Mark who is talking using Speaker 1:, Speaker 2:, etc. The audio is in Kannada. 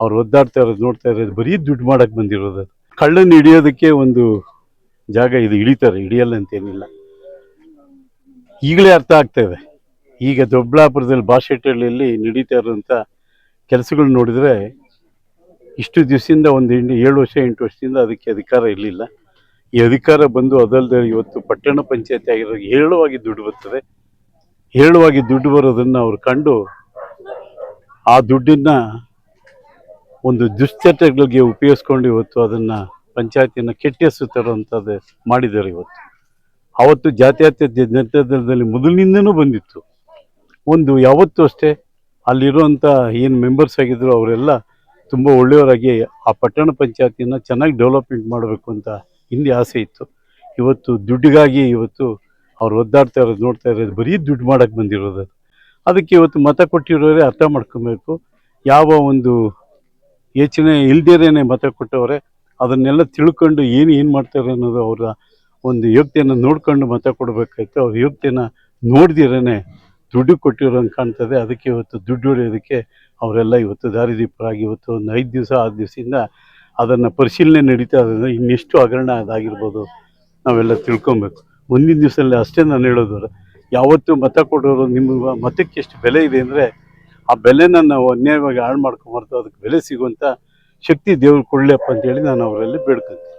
Speaker 1: ಅವ್ರು ಒದ್ದಾಡ್ತಾ ಇರೋದು ನೋಡ್ತಾ ಇರೋದು ಬರೀ ದುಡ್ಡು ಮಾಡಕ್ಕೆ ಬಂದಿರೋದು. ಕಳ್ಳನ್ನು ಹಿಡಿಯೋದಕ್ಕೆ ಒಂದು ಜಾಗ ಇದು, ಹಿಡಿತಾರೆ, ಹಿಡಿಯಲ್ಲ ಅಂತೇನಿಲ್ಲ. ಈಗಲೇ ಅರ್ಥ ಆಗ್ತಾ ಇದೆ. ಈಗ ದೊಡ್ಡಬಳ್ಳಾಪುರದಲ್ಲಿ ಬಾಶೆಟ್ಟಹಳ್ಳಿಯಲ್ಲಿ ನಡೀತಾ ಇರುವಂಥ ಕೆಲಸಗಳು ನೋಡಿದರೆ ಇಷ್ಟು ದಿವಸದಿಂದ ಒಂದು 7 ವರ್ಷ 8 ವರ್ಷದಿಂದ ಅದಕ್ಕೆ ಅಧಿಕಾರ ಇರಲಿಲ್ಲ. ಈ ಅಧಿಕಾರ ಬಂದು ಅದಲ್ಲದೆ ಇವತ್ತು ಪಟ್ಟಣ ಪಂಚಾಯತಿ ಆಗಿರೋ ಹೇರಳವಾಗಿ ದುಡ್ಡು ಬರ್ತದೆ. ಹೇರಳವಾಗಿ ದುಡ್ಡು ಬರೋದನ್ನು ಅವ್ರು ಕಂಡು ಆ ದುಡ್ಡನ್ನು ಒಂದು ದುಶ್ಚಟಗಳಿಗೆ ಉಪಯೋಗಿಸ್ಕೊಂಡು ಇವತ್ತು ಅದನ್ನು ಪಂಚಾಯತಿನ ಕೆಟ್ಟ ಹೆಸರು ತರುವಂಥದ್ದು ಮಾಡಿದ್ದಾರೆ. ಇವತ್ತು ಅವತ್ತು ಜಾತ್ಯತೀತ ಜನತಾದಳದಲ್ಲಿ ಮೊದಲಿನಿಂದನೂ ಬಂದಿತ್ತು. ಒಂದು ಯಾವತ್ತೂ ಅಷ್ಟೇ ಅಲ್ಲಿರುವಂಥ ಏನು ಮೆಂಬರ್ಸ್ ಆಗಿದ್ರು ಅವರೆಲ್ಲ ತುಂಬ ಒಳ್ಳೆಯವರಾಗಿ ಆ ಪಟ್ಟಣ ಪಂಚಾಯತಿನ ಚೆನ್ನಾಗಿ ಡೆವಲಪ್ಮೆಂಟ್ ಮಾಡಬೇಕು ಅಂತ ಹಿಂದೆ ಆಸೆ ಇತ್ತು. ಇವತ್ತು ದುಡ್ಡಿಗಾಗಿ ಇವತ್ತು ಅವ್ರು ಒದ್ದಾಡ್ತಾ ಇರೋದು ನೋಡ್ತಾ ಇರೋದು ಬರೀ ದುಡ್ಡು ಮಾಡೋಕ್ಕೆ ಬಂದಿರೋದು. ಅದಕ್ಕೆ ಇವತ್ತು ಮತ ಕೊಟ್ಟಿರೋರೇ ಅರ್ಥ ಮಾಡ್ಕೊಬೇಕು. ಯಾವ ಒಂದು ಯೋಚನೆ ಇಲ್ದಿರೇನೆ ಮತ ಕೊಟ್ಟವ್ರೆ ಅದನ್ನೆಲ್ಲ ತಿಳ್ಕೊಂಡು ಏನು ಮಾಡ್ತಾರೆ ಅನ್ನೋದು ಅವರ ಒಂದು ಯೋಗ್ಯತೆಯನ್ನು ನೋಡ್ಕೊಂಡು ಮತ ಕೊಡಬೇಕಾಯ್ತು. ಅವ್ರ ಯೋಗ್ಯತೆನ ನೋಡ್ದಿರೇ ದುಡ್ಡು ಕೊಟ್ಟಿರೋಂಗೆ ಕಾಣ್ತದೆ. ಅದಕ್ಕೆ ಇವತ್ತು ದುಡ್ಡು ಹೊಡೆಯೋದಕ್ಕೆ ಅವರೆಲ್ಲ ಇವತ್ತು ದಾರಿದೀಪರಾಗಿ ಇವತ್ತು ಒಂದು 5 ದಿವಸ 6 ದಿವಸದಿಂದ ಅದನ್ನು ಪರಿಶೀಲನೆ ನಡೀತಾ ಇರೋದ್ರಿಂದ ಇನ್ನೆಷ್ಟು ಹಗರಣ ಅದಾಗಿರ್ಬೋದು ನಾವೆಲ್ಲ ತಿಳ್ಕೊಬೇಕು. ಮುಂದಿನ ದಿವಸದಲ್ಲಿ ಅಷ್ಟೇ ನಾನು ಹೇಳೋದು, ಯಾವತ್ತೂ ಮತ ಕೊಡೋರು ನಿಮ್ಮ ಮತಕ್ಕೆ ಎಷ್ಟು ಬೆಲೆ ಇದೆ ಅಂದರೆ ಆ ಬೆಲೆನ ನಾವು ಅನ್ಯಾಯವಾಗಿ ಹಾಳು ಮಾಡ್ಕೊಂಬಾರ್ದು. ಅದಕ್ಕೆ ಬೆಲೆ ಸಿಗುವಂಥ ಶಕ್ತಿ ದೇವ್ರು ಕೊಡಲಿಯಪ್ಪ ಅಂತೇಳಿ ನಾನು ಅವರಲ್ಲಿ ಬೇಡ್ಕೊತೀನಿ.